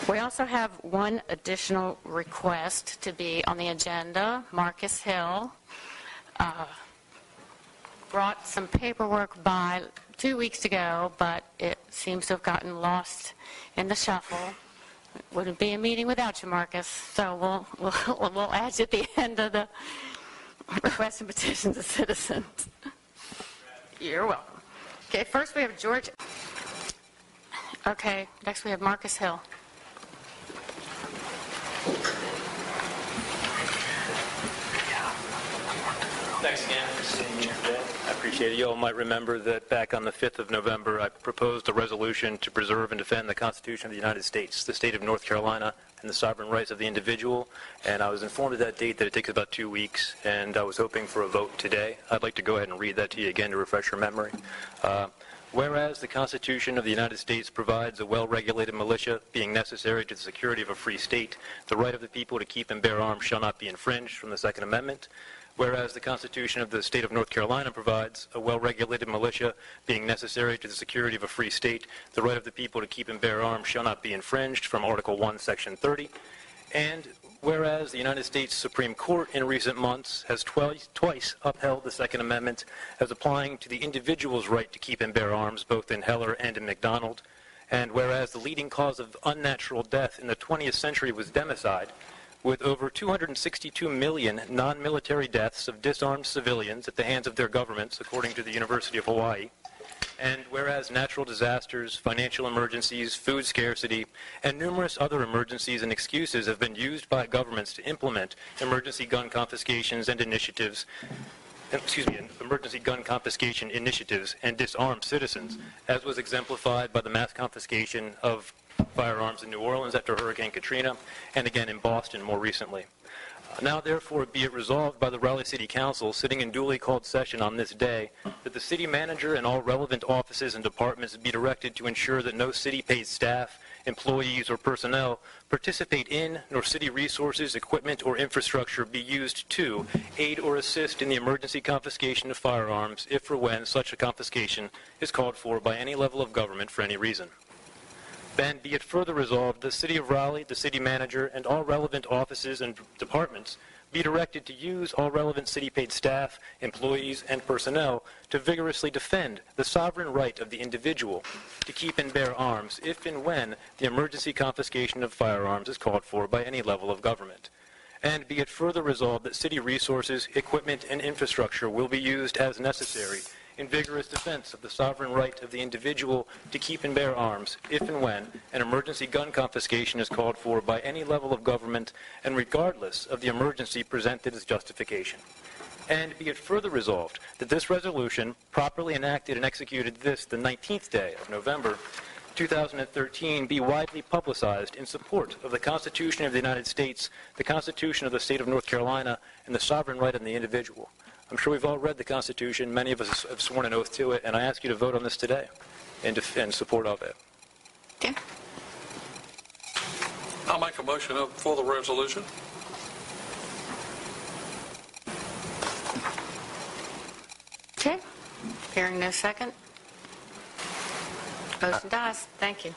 We also have one additional request to be on the agenda. Marcus Hill brought some paperwork by 2 weeks ago, but it seems to have gotten lost in the shuffle. It wouldn't be a meeting without you, Marcus. So we'll add you at the end of the requests and petitions of citizens. You're welcome. Okay, first we have George. Okay, next we have Marcus Hill. Thanks again for seeing me today. I appreciate it. You all might remember that back on the 5th of November, I proposed a resolution to preserve and defend the Constitution of the United States, the state of North Carolina, and the sovereign rights of the individual. And I was informed at that date that it takes about 2 weeks, and I was hoping for a vote today. I'd like to go ahead and read that to you again to refresh your memory. Whereas the Constitution of the United States provides a well-regulated militia being necessary to the security of a free state, the right of the people to keep and bear arms shall not be infringed from the Second Amendment. Whereas the Constitution of the State of North Carolina provides a well-regulated militia being necessary to the security of a free state, the right of the people to keep and bear arms shall not be infringed from Article 1, Section 30. And whereas the United States Supreme Court in recent months has twice upheld the Second Amendment as applying to the individual's right to keep and bear arms, both in Heller and in McDonald, and whereas the leading cause of unnatural death in the 20th century was democide, with over 262 million non-military deaths of disarmed civilians at the hands of their governments, according to the University of Hawaii. And whereas natural disasters, financial emergencies, food scarcity, and numerous other emergencies and excuses have been used by governments to implement emergency gun confiscations and initiatives, emergency gun confiscation initiatives and disarm citizens, as was exemplified by the mass confiscation of firearms in New Orleans after Hurricane Katrina, and again in Boston more recently. Now, therefore, be it resolved by the Raleigh City Council, sitting in duly called session on this day, that the city manager and all relevant offices and departments be directed to ensure that no city-paid staff, employees, or personnel participate in, nor city resources, equipment, or infrastructure be used to aid or assist in the emergency confiscation of firearms if or when such a confiscation is called for by any level of government for any reason. Then be it further resolved, the City of Raleigh, the city manager, and all relevant offices and departments be directed to use all relevant city-paid staff, employees, and personnel to vigorously defend the sovereign right of the individual to keep and bear arms if and when the emergency confiscation of firearms is called for by any level of government. And be it further resolved that city resources, equipment, and infrastructure will be used as necessary in vigorous defense of the sovereign right of the individual to keep and bear arms if and when an emergency gun confiscation is called for by any level of government and regardless of the emergency presented as justification. And be it further resolved that this resolution, properly enacted and executed this, the 19th day of November 2013, be widely publicized in support of the Constitution of the United States, the Constitution of the State of North Carolina, and the sovereign right of the individual. I'm sure we've all read the Constitution. Many of us have sworn an oath to it, and I ask you to vote on this today in support of it. Okay. I'll make a motion for the resolution. Okay. Hearing no second. Motion dies. Thank you.